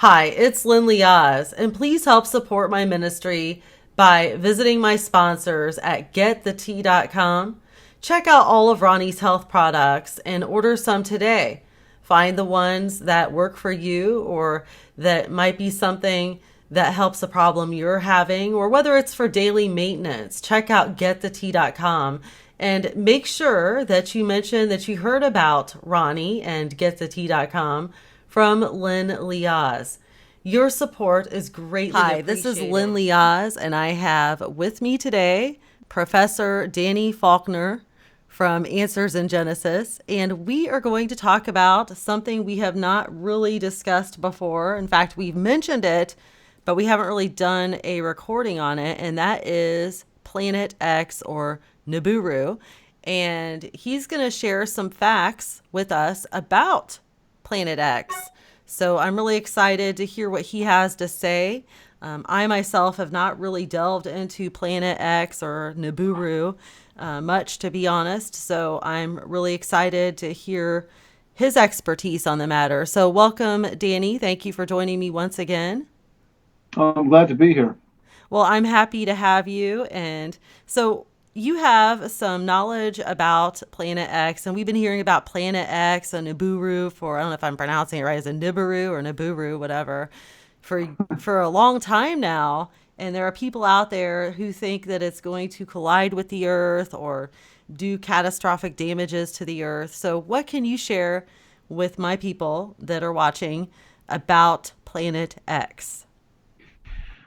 Hi, it's Lynn Oz, and please help support my ministry by visiting my sponsors at getthetea.com. Check out all of Ronnie's health products and order some today. Find the ones that work for you or that might be something that helps a problem you're having, or whether it's for daily maintenance. Check out getthetea.com and make sure that you mention that you heard about Ronnie and getthetea.com from Lynn Liaz. Your support is greatly appreciated. Hi, this is Lynn Liaz, and I have with me today Professor Danny Faulkner from Answers in Genesis, and we are going to talk about something we have not really discussed before. In fact, we've mentioned it, but we haven't really done a recording on it, and that is Planet X, or Niburu. And he's going to share some facts with us about Planet X. So I'm really excited to hear what he has to say. I myself have not really delved into Planet X or Niburu much, to be honest. So I'm really excited to hear his expertise on the matter. So welcome, Danny. Thank you for joining me once again. I'm glad to be here. Well, I'm happy to have you. And so you have some knowledge about Planet X, and we've been hearing about Planet X and Niburu for, I don't know if I'm pronouncing it right, is it Niburu or Niburu, whatever, for a long time now. And there are people out there who think that it's going to collide with the Earth or do catastrophic damages to the Earth. So what can you share with my people that are watching about Planet X?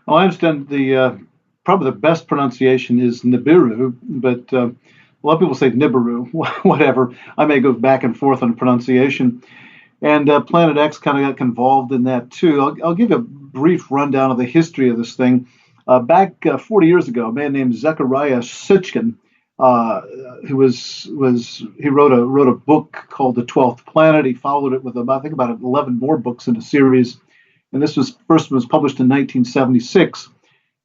Well, I understand the probably the best pronunciation is Nibiru, but a lot of people say Nibiru, whatever. I may go back and forth on the pronunciation. And Planet X kind of got involved in that too. I'll give you a brief rundown of the history of this thing. Back 40 years ago, a man named Zechariah Sitchin, who he wrote a book called The 12th Planet. He followed it with I think about 11 more books in the series, and this was published in 1976.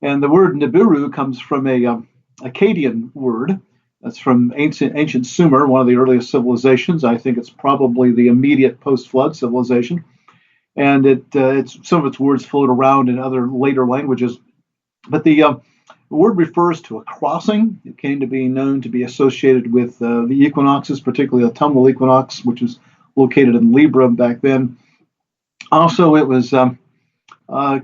And the word Nibiru comes from a Akkadian word. That's from ancient Sumer, one of the earliest civilizations. I think it's probably the immediate post-flood civilization. And some of its words float around in other later languages. But the word refers to a crossing. It came to be known to be associated with the equinoxes, particularly the autumnal equinox, which was located in Libra back then. Also, it was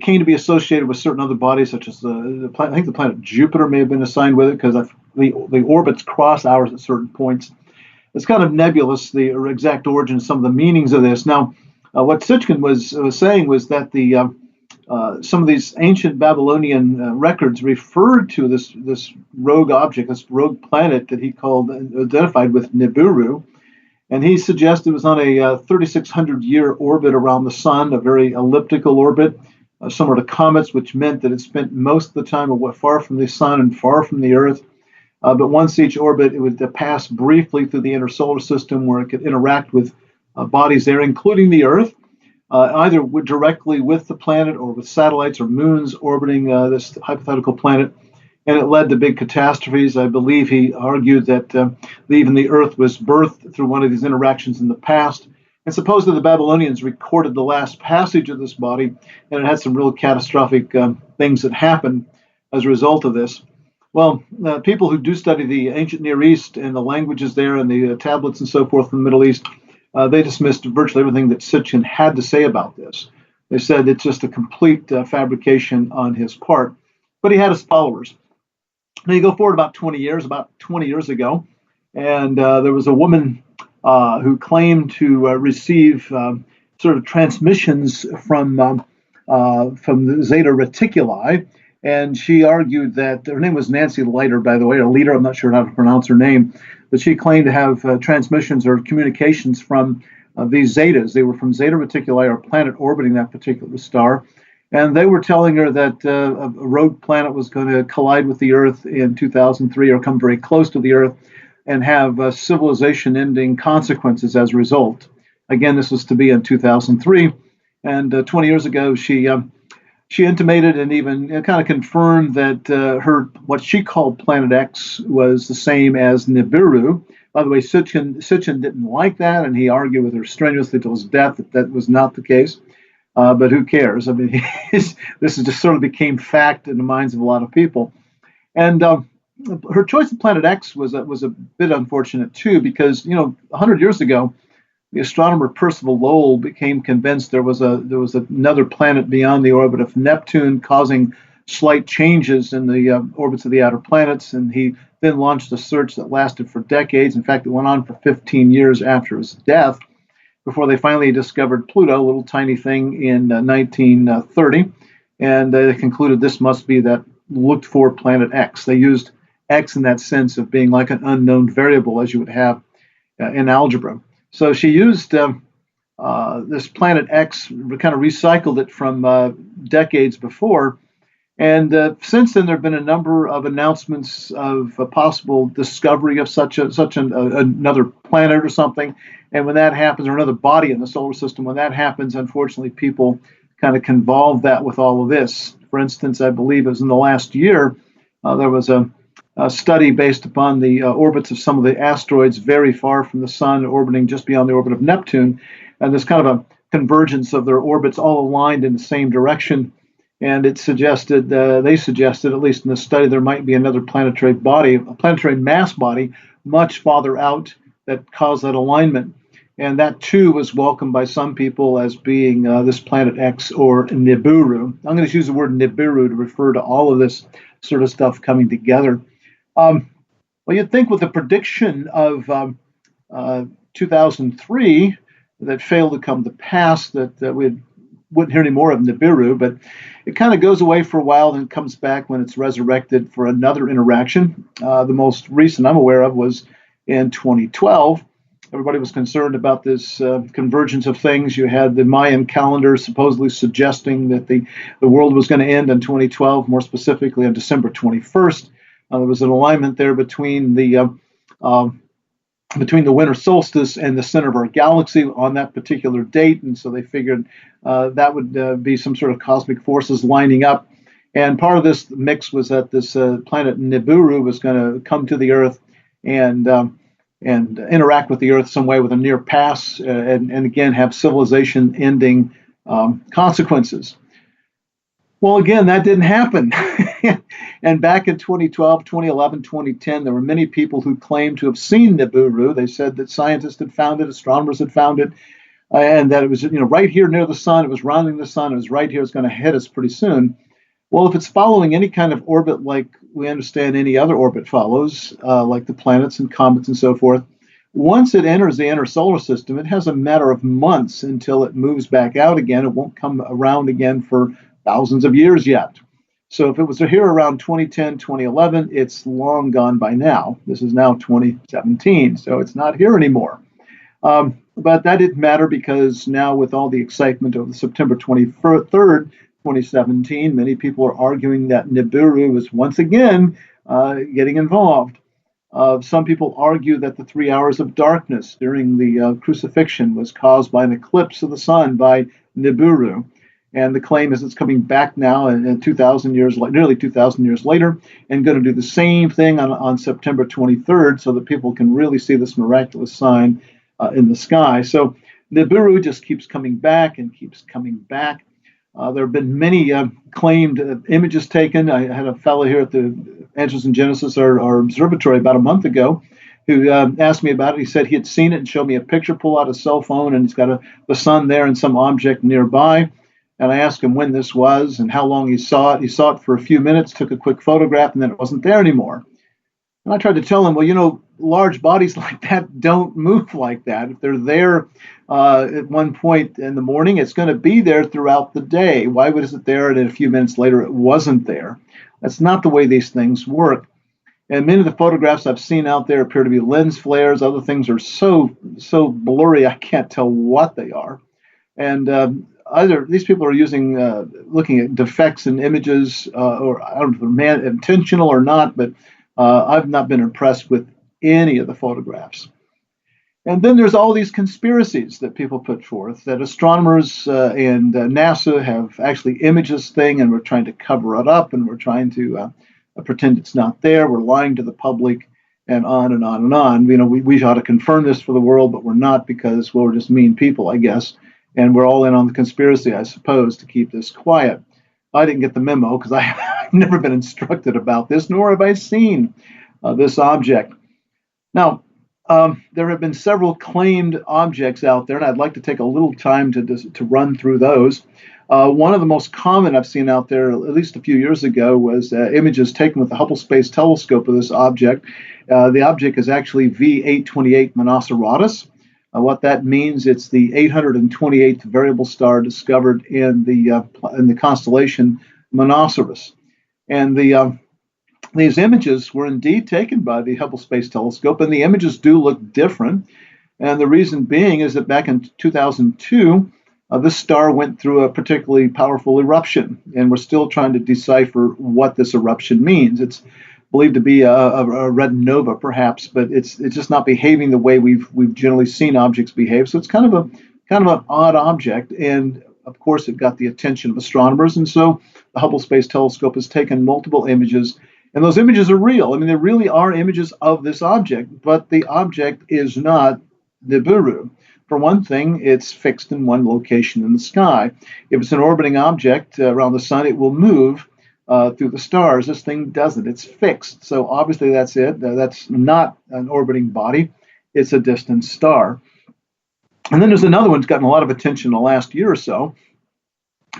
came to be associated with certain other bodies, such as I think the planet Jupiter may have been assigned with it because the orbits cross ours at certain points. It's kind of nebulous, the exact origin of some of the meanings of this. Now, what Sitchin was saying was that some of these ancient Babylonian records referred to this rogue object, this rogue planet that he identified with Nibiru, and he suggested it was on a 3,600-year orbit around the sun, a very elliptical orbit, similar to comets, which meant that it spent most of the time far from the sun and far from the Earth. But once each orbit, it would pass briefly through the inner solar system where it could interact with bodies there, including the Earth, either directly with the planet or with satellites or moons orbiting this hypothetical planet. And it led to big catastrophes. I believe he argued that even the Earth was birthed through one of these interactions in the past. And supposedly the Babylonians recorded the last passage of this body, and it had some real catastrophic things that happened as a result of this. Well, people who do study the ancient Near East and the languages there and the tablets and so forth in the Middle East, they dismissed virtually everything that Sitchin had to say about this. They said it's just a complete fabrication on his part. But he had his followers. Now you go forward about 20 years ago, and there was a woman who claimed to receive sort of transmissions from the Zeta Reticuli, and she argued that her name was Nancy Leiter, by the way, or Leader. I'm not sure how to pronounce her name, but she claimed to have transmissions or communications from these zetas. They were from Zeta Reticuli, or planet orbiting that particular star. And they were telling her that a rogue planet was going to collide with the Earth in 2003 or come very close to the Earth and have civilization ending consequences as a result. Again, this was to be in 2003. And 20 years ago, she intimated and even kind of confirmed that what she called Planet X was the same as Nibiru. By the way, Sitchin didn't like that, and he argued with her strenuously till his death that that was not the case. But who cares? I mean, this is just sort of became fact in the minds of a lot of people. And her choice of Planet X was a bit unfortunate too, because 100 years ago, the astronomer Percival Lowell became convinced there was another planet beyond the orbit of Neptune, causing slight changes in the orbits of the outer planets, and he then launched a search that lasted for decades. In fact, it went on for 15 years after his death, before they finally discovered Pluto, a little tiny thing, in 1930, and they concluded this must be that looked for planet X. They used X in that sense of being like an unknown variable, as you would have in algebra. So she used this planet X, kind of recycled it from decades before. And since then, there have been a number of announcements of a possible discovery of another planet or something. And when that happens, or another body in the solar system, when that happens, unfortunately, people kind of convolve that with all of this. For instance, I believe it was in the last year, there was a study based upon the orbits of some of the asteroids very far from the sun, orbiting just beyond the orbit of Neptune. And there's kind of a convergence of their orbits all aligned in the same direction. And they suggested, at least in the study, there might be another planetary body, a planetary mass body, much farther out that caused that alignment. And that too was welcomed by some people as being this planet X, or Niburu. I'm going to use the word Niburu to refer to all of this sort of stuff coming together. Well, you'd think with the prediction of 2003 that failed to come to pass that we wouldn't hear any more of Niburu, but it kind of goes away for a while and comes back when it's resurrected for another interaction. The most recent I'm aware of was in 2012. Everybody was concerned about this convergence of things. You had the Mayan calendar supposedly suggesting that the world was going to end in 2012, more specifically on December 21st. There was an alignment there between the winter solstice and the center of our galaxy on that particular date, and so they figured that would be some sort of cosmic forces lining up. And part of this mix was that this planet Niburu was going to come to the Earth and interact with the Earth some way with a near pass, and again have civilization-ending consequences. Well, again, that didn't happen. And back in 2012, 2011, 2010, there were many people who claimed to have seen Niburu. They said that scientists had found it, astronomers had found it, and that it was right here near the sun. It was rounding the sun. It was right here. It's going to hit us pretty soon. Well, if it's following any kind of orbit like we understand any other orbit follows, like the planets and comets and so forth, once it enters the inner solar system, it has a matter of months until it moves back out again. It won't come around again for thousands of years yet. So if it was here around 2010, 2011, it's long gone by now. This is now 2017, so it's not here anymore. But that didn't matter, because now with all the excitement of September 23rd, 2017, many people are arguing that Niburu is once again getting involved. Some people argue that the 3 hours of darkness during the crucifixion was caused by an eclipse of the sun by Niburu. And the claim is it's coming back now, and 2,000 years, nearly 2,000 years later, and going to do the same thing on September 23rd, so that people can really see this miraculous sign in the sky. So Niburu just keeps coming back and keeps coming back. There have been many claimed images taken. I had a fellow here at the Answers in Genesis, our observatory, about a month ago, who asked me about it. He said he had seen it and showed me a picture, pull out a cell phone, and it's got the sun there and some object nearby. And I asked him when this was and how long he saw it. He saw it for a few minutes, took a quick photograph, and then it wasn't there anymore. And I tried to tell him, well, large bodies like that don't move like that. If they're there at one point in the morning, it's going to be there throughout the day. Why was it there and then a few minutes later it wasn't there? That's not the way these things work. And many of the photographs I've seen out there appear to be lens flares. Other things are so blurry I can't tell what they are. And either these people are looking at defects in images, or I don't know if they're intentional or not, but I've not been impressed with any of the photographs. And then there's all these conspiracies that people put forth, that astronomers and NASA have actually imaged this thing, and we're trying to cover it up, and we're trying to pretend it's not there. We're lying to the public, and on and on and on. We ought to confirm this for the world, but we're not, because, well, we're just mean people, I guess. and we're all in on the conspiracy, I suppose, to keep this quiet. I didn't get the memo because I've never been instructed about this, nor have I seen this object. Now, there have been several claimed objects out there, and I'd like to take a little time to run through those. One of the most common I've seen out there, at least a few years ago, was images taken with the Hubble Space Telescope of this object. The object is actually V828 Monocerotis. What that means, it's the 828th variable star discovered in the constellation Monoceros. And these images were indeed taken by the Hubble Space Telescope, and the images do look different. And the reason being is that back in 2002, this star went through a particularly powerful eruption, and we're still trying to decipher what this eruption means. It's believed to be a red nova, perhaps, but it's just not behaving the way we've generally seen objects behave. So it's kind of an odd object, and of course, it got the attention of astronomers, and so the Hubble Space Telescope has taken multiple images, and those images are real. I mean, there really are images of this object, but the object is not Niburu. For one thing, it's fixed in one location in the sky. If it's an orbiting object around the sun, it will move through the stars. This thing doesn't. It's fixed. So obviously that's it. That's not an orbiting body. It's a distant star. And then there's another one that's gotten a lot of attention in the last year or so.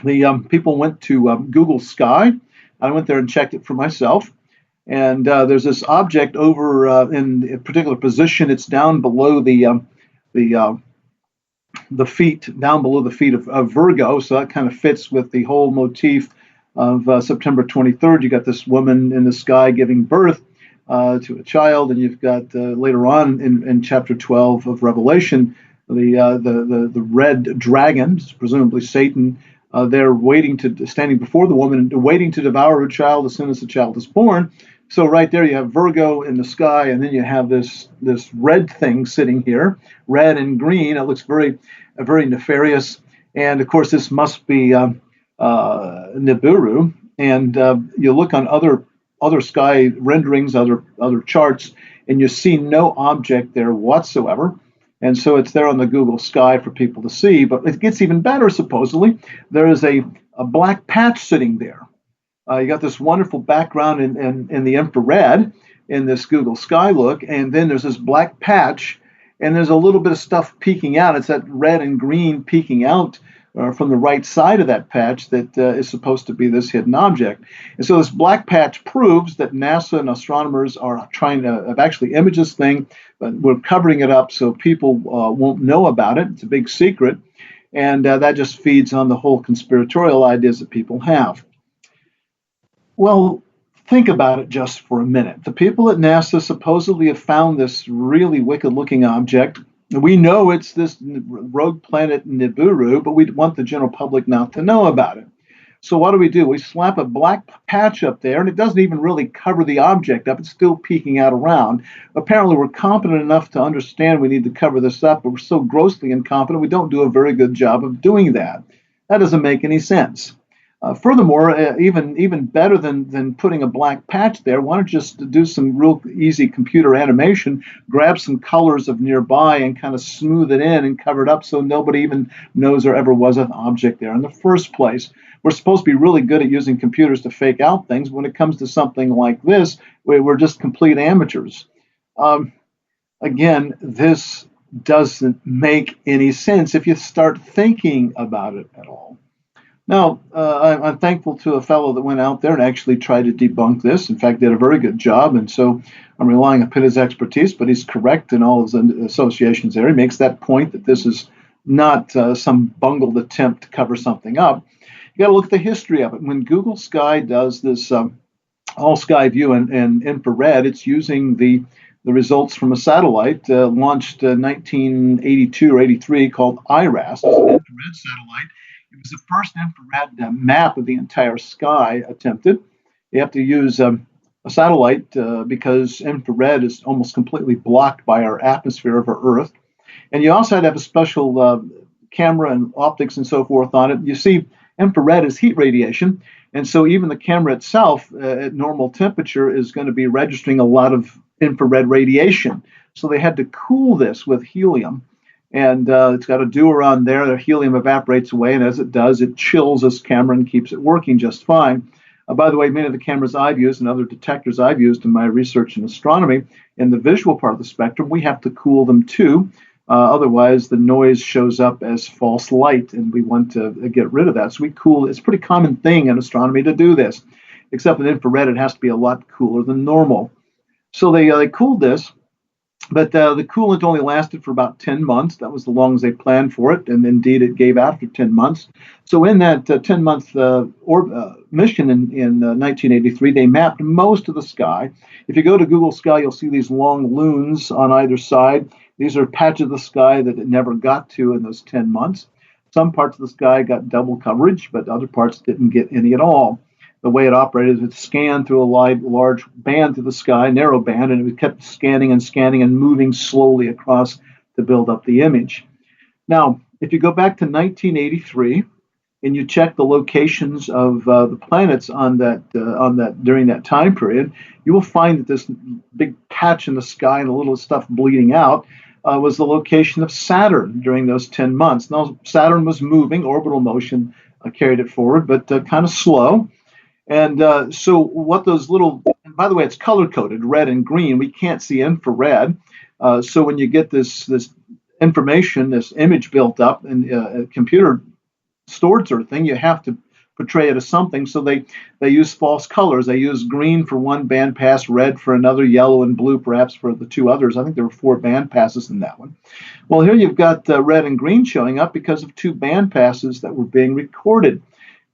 The people went to Google Sky. I went there and checked it for myself. And there's this object over in a particular position. It's down below the feet, down below the feet of Virgo. So that kind of fits with the whole motif of September 23rd. You got this woman in the sky giving birth to a child, and you've got later on in chapter 12 of Revelation, the red dragon, presumably Satan. They're standing before the woman, waiting to devour her child as soon as the child is born. So right there, you have Virgo in the sky, and then you have this red thing sitting here, red and green. It looks very nefarious, and of course, this must be Niburu. And you look on other sky renderings, other charts, and you see no object there whatsoever. And so it's there on the Google Sky for people to see. But it gets even better, supposedly. There is a black patch sitting there. You got this wonderful background in the infrared in this Google Sky look, and then there's this black patch, and there's a little bit of stuff peeking out. It's that red and green peeking out from the right side of that patch that is supposed to be this hidden object. And so this black patch proves that NASA and astronomers are trying to have actually image this thing, but we're covering it up so people won't know about it. It's a big secret, and that just feeds on the whole conspiratorial ideas that people have. Well, think about it just for a minute. The people at NASA supposedly have found this really wicked-looking object. We know it's this rogue planet Niburu, but we want the general public not to know about it. So what do? We slap a black patch up there, and it doesn't even really cover the object up. It's still peeking out around. Apparently, we're competent enough to understand we need to cover this up, but we're so grossly incompetent, we don't do a very good job of doing that. That doesn't make any sense. Furthermore, even better than putting a black patch there, why don't you just do some real easy computer animation, grab some colors of nearby and kind of smooth it in and cover it up so nobody even knows there ever was an object there in the first place. We're supposed to be really good at using computers to fake out things. When it comes to something like this, we're just complete amateurs. Again, this doesn't make any sense if you start thinking about it at all. Now, I'm thankful to a fellow that went out there and actually tried to debunk this. In fact, did a very good job, and so I'm relying upon his expertise, but he's correct in all his associations there. He makes that point that this is not some bungled attempt to cover something up. You got to look at the history of it. When Google Sky does this all-sky view in infrared, it's using the results from a satellite launched in 1982 or 83 called IRAS. It's an infrared satellite. It was the first infrared map of the entire sky attempted. You have to use a satellite because infrared is almost completely blocked by our atmosphere of our Earth. And you also had to have a special camera and optics and so forth on it. You see, infrared is heat radiation. And so even the camera itself at normal temperature is going to be registering a lot of infrared radiation. So they had to cool this with helium. And it's got a dewar on there. The helium evaporates away, and as it does, it chills this camera and keeps it working just fine. By the way, many of the cameras I've used and other detectors I've used in my research in astronomy, in the visual part of the spectrum, we have to cool them too. Otherwise, the noise shows up as false light, and we want to get rid of that. So we cool. It's a pretty common thing in astronomy to do this, except with infrared, it has to be a lot cooler than normal. So they cooled this, but the coolant only lasted for about 10 months. That was the long as they planned for it, and indeed it gave out after 10 months. So in that 10-month mission in 1983, they mapped most of the sky. If you go to Google Sky, you'll see these long loons on either side. These are patches of the sky that it never got to in those 10 months. Some parts of the sky got double coverage, but other parts didn't get any at all. The way it operated is it scanned through a large band through the sky, narrow band, and it kept scanning and scanning and moving slowly across to build up the image. Now, if you go back to 1983 and you check the locations of the planets on that during that time period, you will find that this big patch in the sky and a little stuff bleeding out was the location of Saturn during those 10 months. Now, Saturn was moving, orbital motion carried it forward, but kind of slow. And so what those little, and by the way, it's color coded, red and green. We can't see infrared. So when you get this information, this image built up and a computer stored sort of thing, you have to portray it as something. So they use false colors. They use green for one band pass, red for another, yellow and blue perhaps for the two others. I think there were 4 band passes in that one. Well, here you've got red and green showing up because of 2 band passes that were being recorded.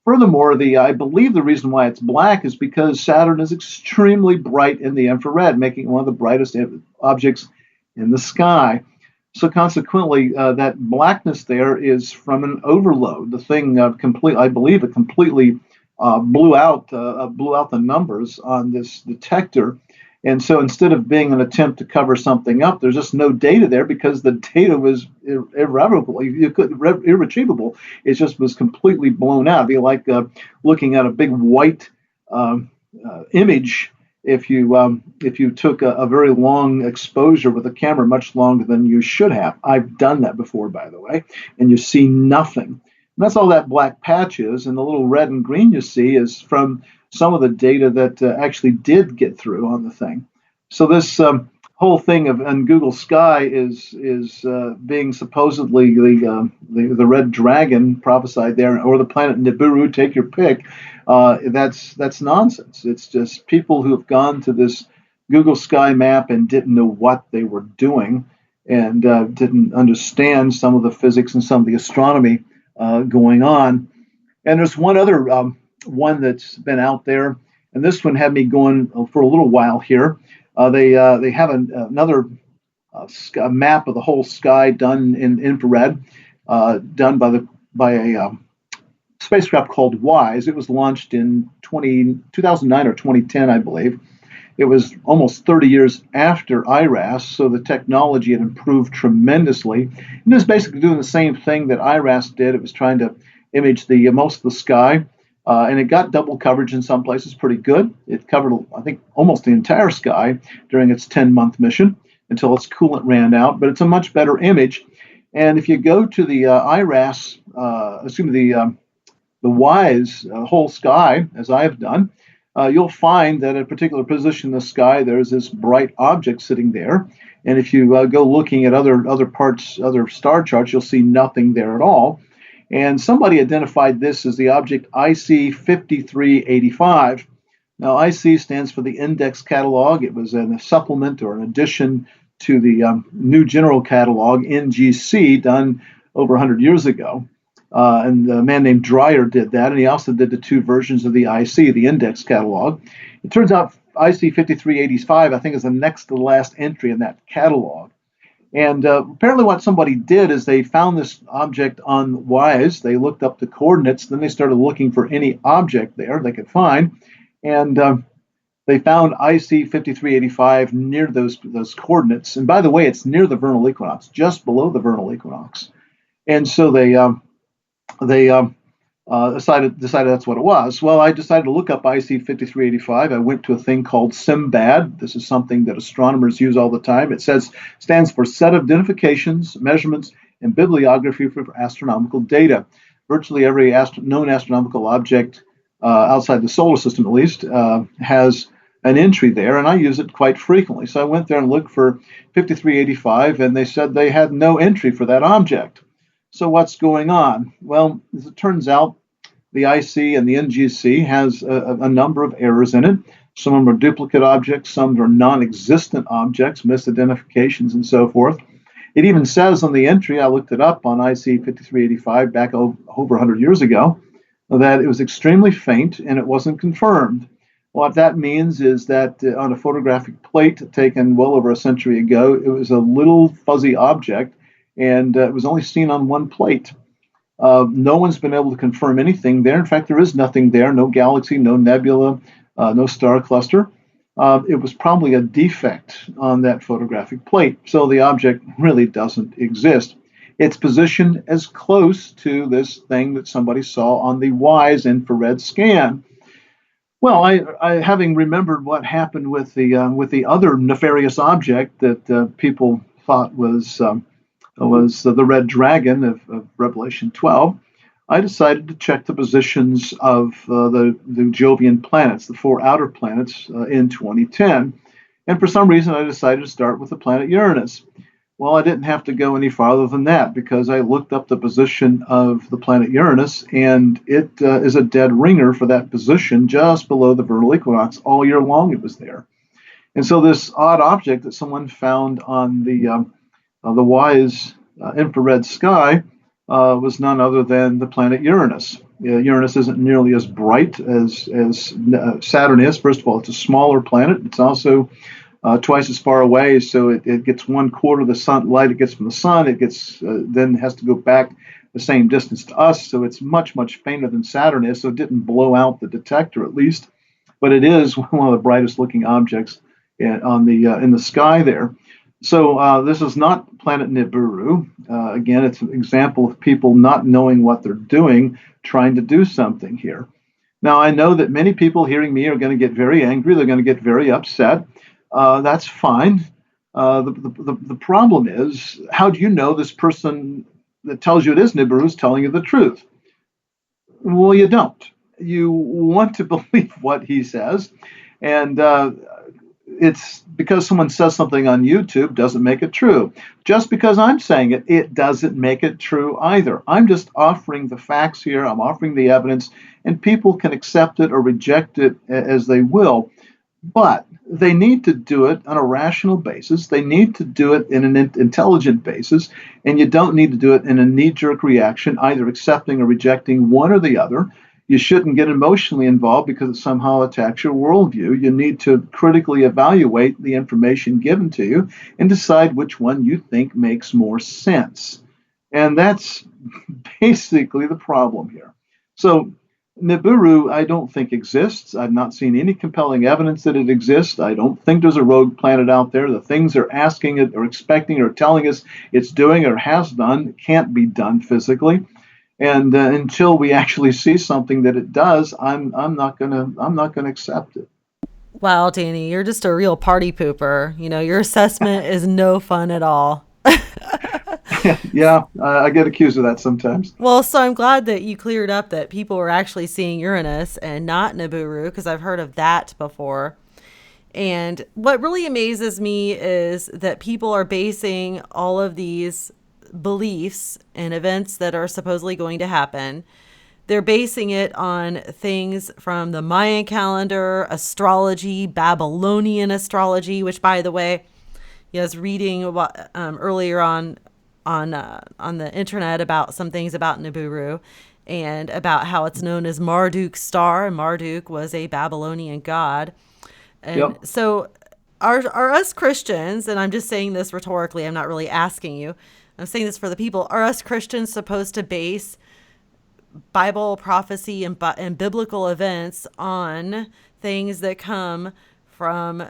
Furthermore, I believe the reason why it's black is because Saturn is extremely bright in the infrared, making it one of the brightest objects in the sky. So consequently, that blackness there is from an overload. The thing I believe it completely blew out the numbers on this detector. And so instead of being an attempt to cover something up, there's just no data there because the data was irretrievable. It just was completely blown out. It'd be like looking at a big white image if you took a very long exposure with a camera, much longer than you should have. I've done that before, by the way, and you see nothing. And that's all that black patch is, and the little red and green you see is from some of the data that actually did get through on the thing. So this whole thing on Google Sky is being supposedly the red dragon prophesied there, or the planet Niburu, take your pick. That's nonsense. It's just people who have gone to this Google Sky map and didn't know what they were doing and didn't understand some of the physics and some of the astronomy going on. And there's one other one that's been out there, and this one had me going for a little while here. They have another map of the whole sky done in infrared, done by a spacecraft called WISE. It was launched in 2009 or 2010, I believe. It was almost 30 years after IRAS, so the technology had improved tremendously. And it was basically doing the same thing that IRAS did. It was trying to image the most of the sky. And it got double coverage in some places pretty good. It covered, I think, almost the entire sky during its 10-month mission until its coolant ran out. But it's a much better image. And if you go to the IRAS, the WISE whole sky, as I have done, you'll find that at a particular position in the sky, there's this bright object sitting there. And if you go looking at other parts, other star charts, you'll see nothing there at all. And somebody identified this as the object IC 5385. Now, IC stands for the Index Catalog. It was a supplement or an addition to the New General Catalog, NGC, done over 100 years ago. And a man named Dreyer did that, and he also did the 2 versions of the IC, the Index Catalog. It turns out IC 5385, I think, is the next to the last entry in that catalog. And apparently what somebody did is they found this object on WISE. They looked up the coordinates. Then they started looking for any object there they could find. And they found IC 5385 near those coordinates. And by the way, it's near the vernal equinox, just below the vernal equinox. And so they decided that's what it was. Well, I decided to look up IC 5385. I went to a thing called SIMBAD. This is something that astronomers use all the time. It stands for Set of Identifications, Measurements, and bibliography for astronomical data. Virtually every known astronomical object outside the solar system, at least, has an entry there, and I use it quite frequently. So I went there and looked for 5385, and they said they had no entry for that object. So what's going on? Well, as it turns out, the IC and the NGC has a number of errors in it. Some of them are duplicate objects, some are non-existent objects, misidentifications, and so forth. It even says on the entry, I looked it up on IC 5385 back over 100 years ago, that it was extremely faint and it wasn't confirmed. What that means is that on a photographic plate taken well over a century ago, it was a little fuzzy object, and it was only seen on one plate. No one's been able to confirm anything there. In fact, there is nothing there, no galaxy, no nebula, no star cluster. It was probably a defect on that photographic plate, so the object really doesn't exist. It's positioned as close to this thing that somebody saw on the WISE infrared scan. Well, I having remembered what happened with the other nefarious object that people thought was the red dragon of Revelation 12, I decided to check the positions of the Jovian planets, the four outer planets, in 2010. And for some reason, I decided to start with the planet Uranus. Well, I didn't have to go any farther than that because I looked up the position of the planet Uranus, and it is a dead ringer for that position just below the vernal equinox. All year long it was there. And so this odd object that someone found on the WISE infrared sky was none other than the planet Uranus. Uranus isn't nearly as bright as Saturn is. First of all, it's a smaller planet. It's also twice as far away, so it gets 1/4 of the sunlight it gets from the sun. It gets then has to go back the same distance to us, so it's much, much fainter than Saturn is, so it didn't blow out the detector at least, but it is one of the brightest looking objects in the sky there. So this is not planet Niburu. Again, it's an example of people not knowing what they're doing, trying to do something here. Now, I know that many people hearing me are going to get very angry. They're going to get very upset. That's fine. The problem is, how do you know this person that tells you it is Niburu is telling you the truth? Well, you don't. You want to believe what he says, and it's because someone says something on YouTube doesn't make it true. Just because I'm saying it, it doesn't make it true either. I'm just offering the facts here. I'm offering the evidence, and people can accept it or reject it as they will. But they need to do it on a rational basis. They need to do it in an intelligent basis, and you don't need to do it in a knee-jerk reaction, either accepting or rejecting one or the other. You shouldn't get emotionally involved because it somehow attacks your worldview. You need to critically evaluate the information given to you and decide which one you think makes more sense. And that's basically the problem here. So Niburu, I don't think exists. I've not seen any compelling evidence that it exists. I don't think there's a rogue planet out there. The things they're asking it or expecting or telling us it's doing or has done can't be done physically. And until we actually see something that it does, I'm not gonna accept it. Wow, Danny, you're just a real party pooper. Your assessment is no fun at all. Yeah, I get accused of that sometimes. Well, so I'm glad that you cleared up that people were actually seeing Uranus and not Niburu, because I've heard of that before. And what really amazes me is that people are basing all of these beliefs and events that are supposedly going to happen. They're basing it on things from the Mayan calendar, astrology, Babylonian astrology, which, by the way, I was reading earlier on the internet about some things about Niburu and about how it's known as Marduk's star, and Marduk was a Babylonian god. And Yep. so are us Christians, and I'm just saying this rhetorically, I'm not really asking you, I'm saying this for the people, are us Christians supposed to base Bible prophecy and biblical events on things that come from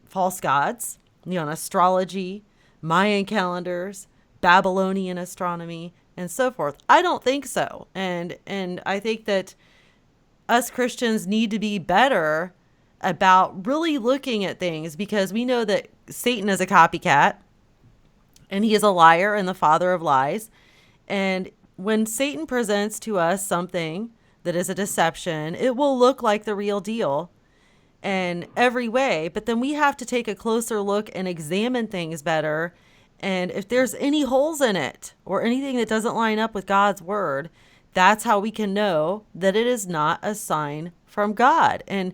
false gods, on astrology, Mayan calendars, Babylonian astronomy, and so forth? I don't think so. And I think that us Christians need to be better about really looking at things, because we know that Satan is a copycat. and he is a liar and the father of lies. And when Satan presents to us something that is a deception, it will look like the real deal in every way. But then we have to take a closer look and examine things better. And if there's any holes in it or anything that doesn't line up with God's word, that's how we can know that it is not a sign from God. And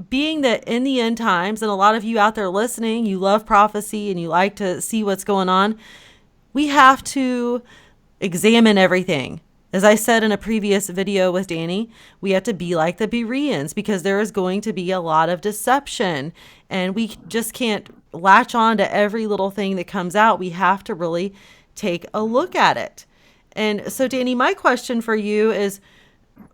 being that in the end times, and a lot of you out there listening, you love prophecy and you like to see what's going on, we have to examine everything. As I said in a previous video with Danny, we have to be like the Bereans because there is going to be a lot of deception, and we just can't latch on to every little thing that comes out. We have to really take a look at it. And so, Danny, my question for you is,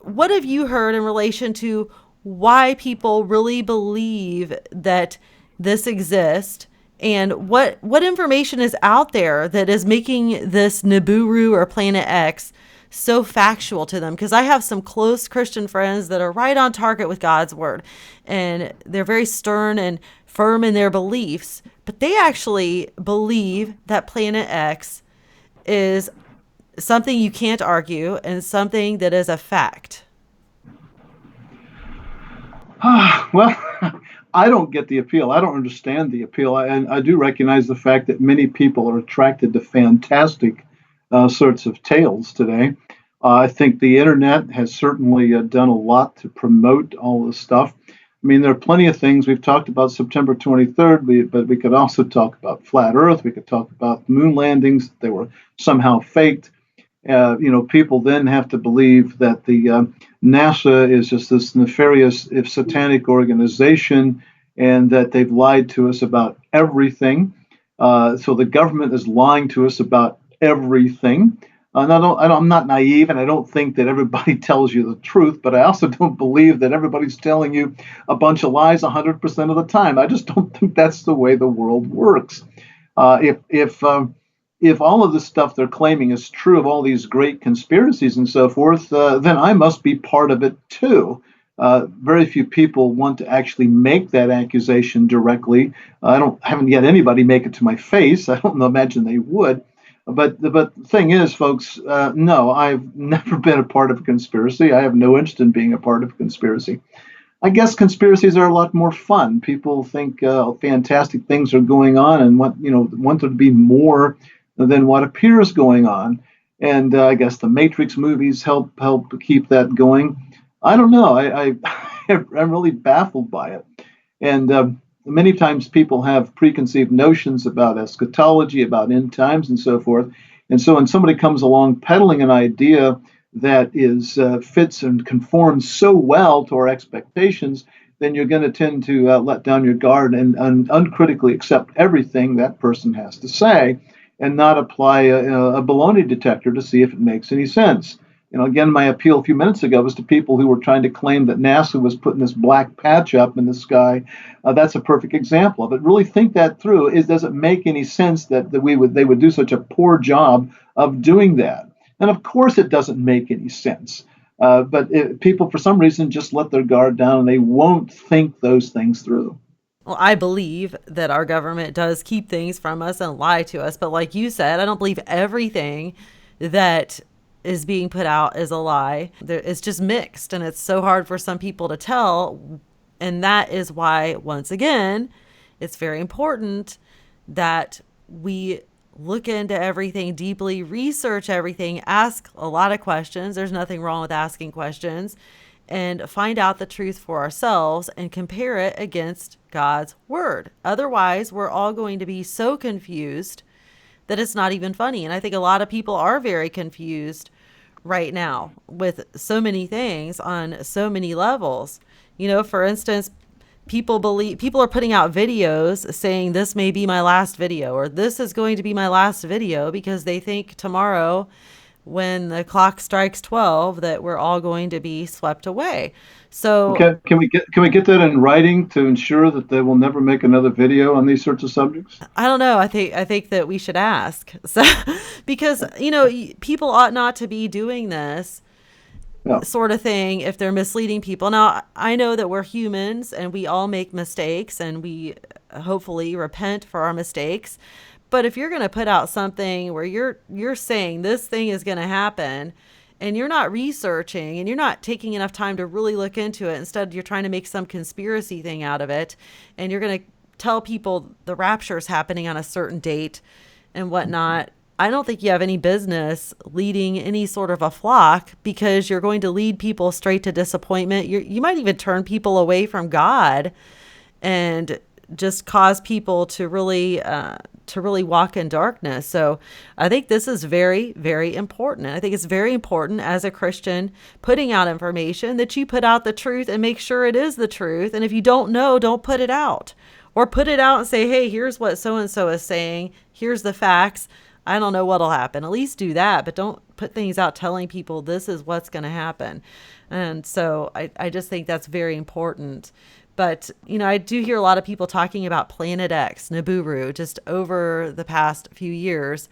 what have you heard in relation to why people really believe that this exists? And what information is out there that is making this Niburu or Planet X so factual to them? Because I have some close Christian friends that are right on target with God's word, and they're very stern and firm in their beliefs, but they actually believe that Planet X is something you can't argue and something that is a fact. Well, I don't get the appeal. I don't understand the appeal. And I do recognize the fact that many people are attracted to fantastic sorts of tales today. I think the internet has certainly done a lot to promote all this stuff. I mean, there are plenty of things. We've talked about September 23rd, but we could also talk about flat Earth. We could talk about moon landings. They were somehow faked. People then have to believe that the NASA is just this nefarious, if satanic organization, and that they've lied to us about everything. So the government is lying to us about everything. And I'm not naive, and I don't think that everybody tells you the truth, but I also don't believe that everybody's telling you a bunch of lies 100% of the time. I just don't think that's the way the world works. If all of the stuff they're claiming is true of all these great conspiracies and so forth, then I must be part of it too. Very few people want to actually make that accusation directly. Haven't yet anybody make it to my face. I don't imagine they would. But the thing is, folks, no, I've never been a part of a conspiracy. I have no interest in being a part of a conspiracy. I guess conspiracies are a lot more fun. People think fantastic things are going on and want there to be more than what appears going on. And I guess the Matrix movies help keep that going. I don't know. I'm really baffled by it. And many times people have preconceived notions about eschatology, about end times, and so forth. And so when somebody comes along peddling an idea that is fits and conforms so well to our expectations, then you're going to tend to let down your guard and uncritically accept everything that person has to say, and not apply a baloney detector to see if it makes any sense. Again, my appeal a few minutes ago was to people who were trying to claim that NASA was putting this black patch up in the sky. That's a perfect example of it. Really think that through. Does it make any sense that they would do such a poor job of doing that? And of course, it doesn't make any sense. But people, for some reason, just let their guard down and they won't think those things through. Well, I believe that our government does keep things from us and lie to us. But like you said, I don't believe everything that is being put out is a lie. It's just mixed, and it's so hard for some people to tell. And that is why, once again, it's very important that we look into everything deeply, research everything, ask a lot of questions. There's nothing wrong with asking questions, and find out the truth for ourselves and compare it against God's word. Otherwise, we're all going to be so confused that it's not even funny. And I think a lot of people are very confused right now with so many things on so many levels. For instance, people are putting out videos saying this may be my last video, or this is going to be my last video, because they think tomorrow when the clock strikes 12 that we're all going to be swept away. So okay, can we get that in writing to ensure that they will never make another video on these sorts of subjects? I don't know. I think that we should ask. So, because people ought not to be doing this sort of thing if they're misleading people. Now, I know that we're humans and we all make mistakes, and we hopefully repent for our mistakes. But if you're going to put out something where you're saying this thing is going to happen, and you're not researching and you're not taking enough time to really look into it, instead you're trying to make some conspiracy thing out of it, and you're going to tell people the rapture is happening on a certain date and whatnot, I don't think you have any business leading any sort of a flock, because you're going to lead people straight to disappointment. You might even turn people away from God and just cause people to really walk in darkness. So I think this is very, very important. And I think it's very important as a Christian putting out information that you put out the truth and make sure it is the truth. And if you don't know, don't put it out, or put it out and say, hey, here's what so and so is saying. Here's the facts. I don't know what'll happen. At least do that, but don't put things out telling people this is what's going to happen. And so I just think that's very important. But, I do hear a lot of people talking about Planet X, Niburu, just over the past few years.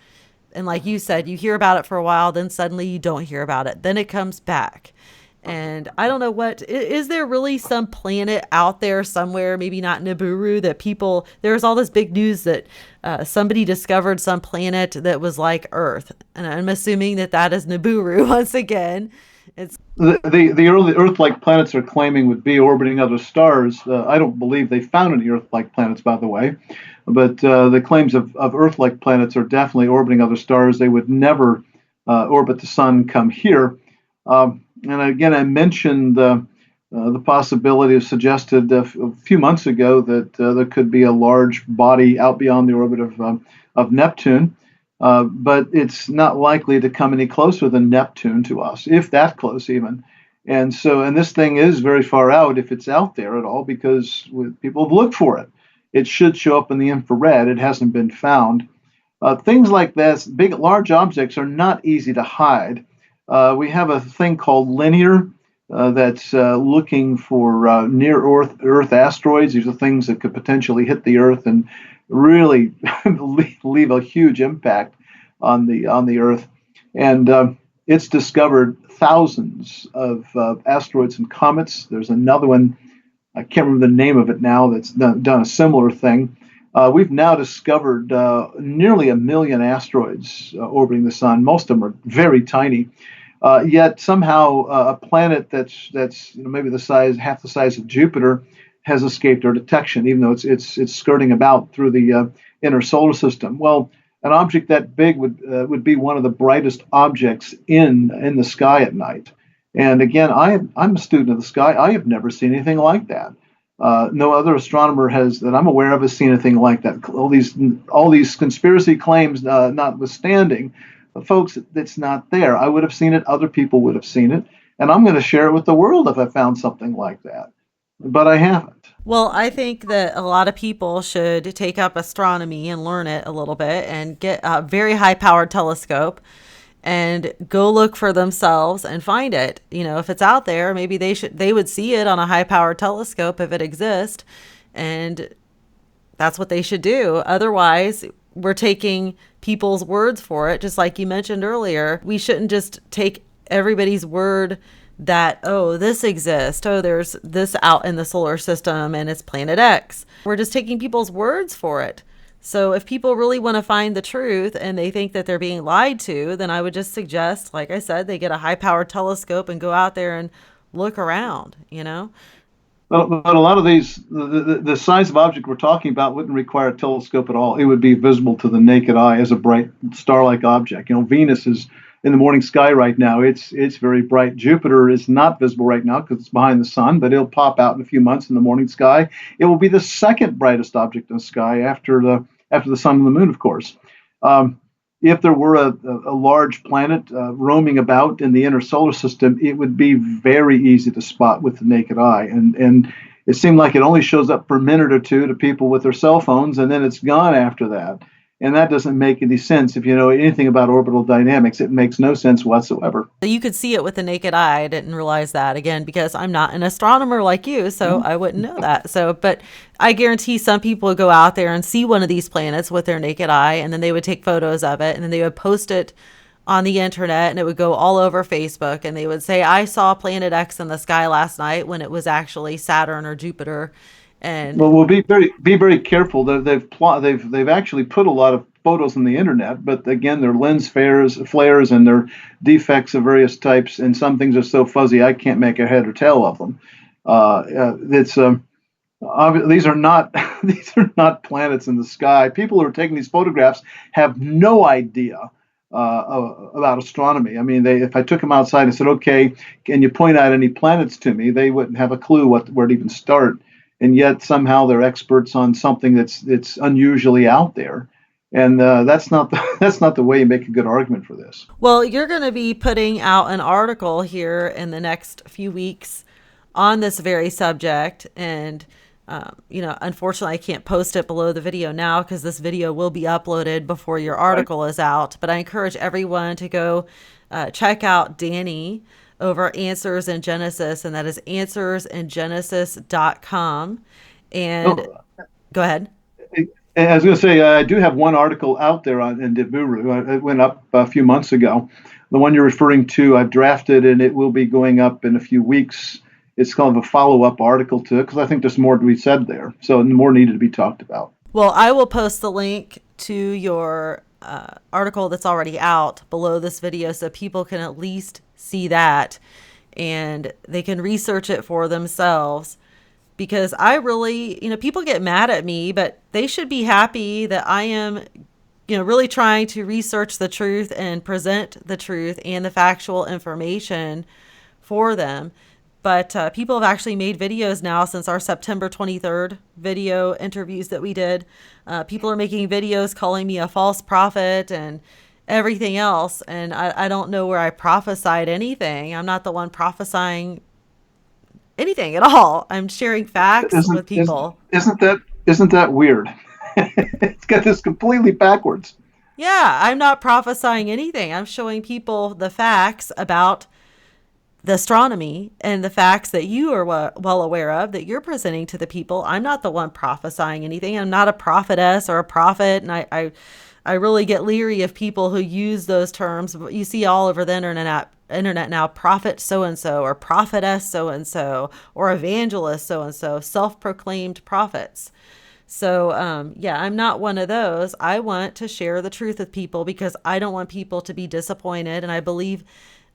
And like you said, you hear about it for a while, then suddenly you don't hear about it. Then it comes back. And I don't know is there really some planet out there somewhere, maybe not Niburu, that there's all this big news that somebody discovered some planet that was like Earth. And I'm assuming that is Niburu once again. It's the early Earth-like planets are claiming would be orbiting other stars. I don't believe they found any Earth-like planets, by the way, but the claims of Earth-like planets are definitely orbiting other stars. They would never orbit the sun, come here. And again, I mentioned the possibility of suggested a few months ago that there could be a large body out beyond the orbit of Neptune. But it's not likely to come any closer than Neptune to us, if that close even. And this thing is very far out, if it's out there at all, because people have looked for it. It should show up in the infrared. It hasn't been found. Things like this, large objects, are not easy to hide. We have a thing called linear that's looking for near Earth asteroids. These are things that could potentially hit the Earth and really leave a huge impact on the Earth. And it's discovered thousands of asteroids and comets. There's another one, I can't remember the name of it now, that's done a similar thing. We've now discovered nearly 1 million asteroids orbiting the sun. Most of them are very tiny. Yet somehow a planet that's maybe half the size of Jupiter has escaped our detection, even though it's skirting about through the inner solar system. Well, an object that big would be one of the brightest objects in the sky at night. And again, I'm a student of the sky. I have never seen anything like that. No other astronomer that I'm aware of has seen anything like that. All these conspiracy claims notwithstanding, folks, it's not there. I would have seen it. Other people would have seen it. And I'm going to share it with the world if I found something like that. But I haven't. Well, I think that a lot of people should take up astronomy and learn it a little bit and get a very high powered telescope and go look for themselves and find it. If it's out there, maybe they would see it on a high powered telescope if it exists. And that's what they should do. Otherwise, we're taking people's words for it. Just like you mentioned earlier, we shouldn't just take everybody's word that, oh, this exists. Oh, there's this out in the solar system and it's Planet X. We're just taking people's words for it. So if people really want to find the truth and they think that they're being lied to, then I would just suggest, like I said, they get a high powered telescope and go out there and look around, But a lot of these, the size of object we're talking about wouldn't require a telescope at all. It would be visible to the naked eye as a bright star-like object. Venus is in the morning sky right now. It's very bright. Jupiter is not visible right now because it's behind the sun, but it'll pop out in a few months in the morning sky. It will be the second brightest object in the sky after the sun and the moon, of course. If there were a large planet roaming about in the inner solar system, it would be very easy to spot with the naked eye. And it seemed like it only shows up for a minute or two to people with their cell phones, and then it's gone after that. And that doesn't make any sense. If you know anything about orbital dynamics, it makes no sense whatsoever. You could see it with the naked eye. I didn't realize that, again, because I'm not an astronomer like you, so I wouldn't know that. But I guarantee some people would go out there and see one of these planets with their naked eye, and then they would take photos of it, and then they would post it on the internet, and it would go all over Facebook, and they would say, I saw Planet X in the sky last night, when it was actually Saturn or Jupiter. And we'll be very careful. They've actually put a lot of photos on the internet, but again, they're lens flares, and they're defects of various types, and some things are so fuzzy I can't make a head or tail of them. It's These are not these are not planets in the sky. People who are taking these photographs have no idea about astronomy. I mean, if I took them outside and said, "Okay, can you point out any planets to me?" they wouldn't have a clue where to even start. And yet somehow they're experts on something that's unusually out there. And that's not the way you make a good argument for this. Well, you're going to be putting out an article here in the next few weeks on this very subject, and unfortunately, I can't post it below the video now because this video will be uploaded before your article is out. But I encourage everyone to go check out Danny over Answers in Genesis, and that is answersingenesis.com. And go ahead. I was going to say, I do have one article out there in Niburu. It went up a few months ago. The one you're referring to, I've drafted, and it will be going up in a few weeks. It's kind of a follow-up article to it because I think there's more to be said there. So more needed to be talked about. Well, I will post the link to your article that's already out below this video so people can at least see that and they can research it for themselves. Because I really, people get mad at me, but they should be happy that I am, really trying to research the truth and present the truth and the factual information for them. But people have actually made videos now since our September 23rd video interviews that we did. People are making videos calling me a false prophet and everything else. And I don't know where I prophesied anything. I'm not the one prophesying anything at all. I'm sharing facts with people. Isn't that weird? It's got this completely backwards. Yeah, I'm not prophesying anything. I'm showing people the facts about the astronomy and the facts that you are well aware of that you're presenting to the people. I'm not the one prophesying anything. I'm not a prophetess or a prophet. And I really get leery of people who use those terms. You see all over the internet now, prophet so-and-so or prophetess so-and-so or evangelist so-and-so, self-proclaimed prophets. So, I'm not one of those. I want to share the truth with people because I don't want people to be disappointed. And I believe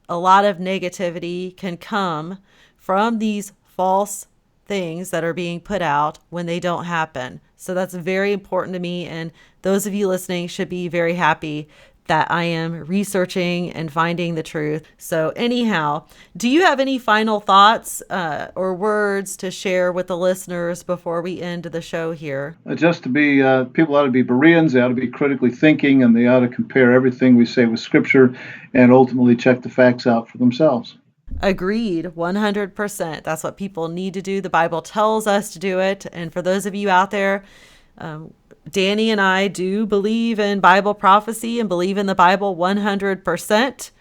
a lot of negativity can come from these false things that are being put out when they don't happen. So that's very important to me. And those of you listening should be very happy that I am researching and finding the truth. So anyhow, do you have any final thoughts or words to share with the listeners before we end the show here? Just to be, people ought to be Bereans, they ought to be critically thinking, and they ought to compare everything we say with Scripture and ultimately check the facts out for themselves. Agreed, 100%. That's what people need to do. The Bible tells us to do it. And for those of you out there, Danny and I do believe in Bible prophecy and believe in the Bible 100%.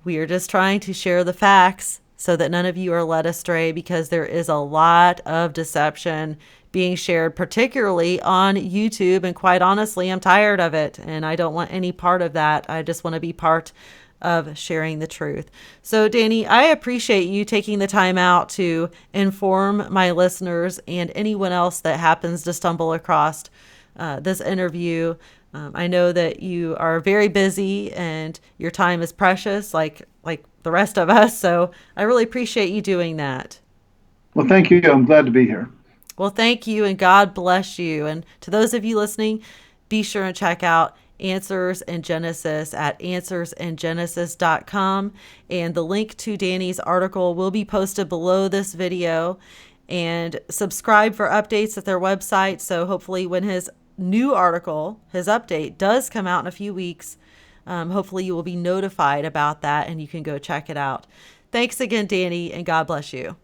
We are just trying to share the facts so that none of you are led astray, because there is a lot of deception being shared, particularly on YouTube. And quite honestly, I'm tired of it and I don't want any part of that. I just want to be part of sharing the truth. So Danny, I appreciate you taking the time out to inform my listeners and anyone else that happens to stumble across this interview. I know that you are very busy and your time is precious, like the rest of us. So I really appreciate you doing that. Well, thank you. I'm glad to be here. Well, thank you, and God bless you. And to those of you listening, be sure and check out Answers in Genesis at answersingenesis.com. And the link to Danny's article will be posted below this video. And subscribe for updates at their website. So hopefully when his new article, his update, does come out in a few weeks, hopefully you will be notified about that and you can go check it out. Thanks again, Danny, and God bless you.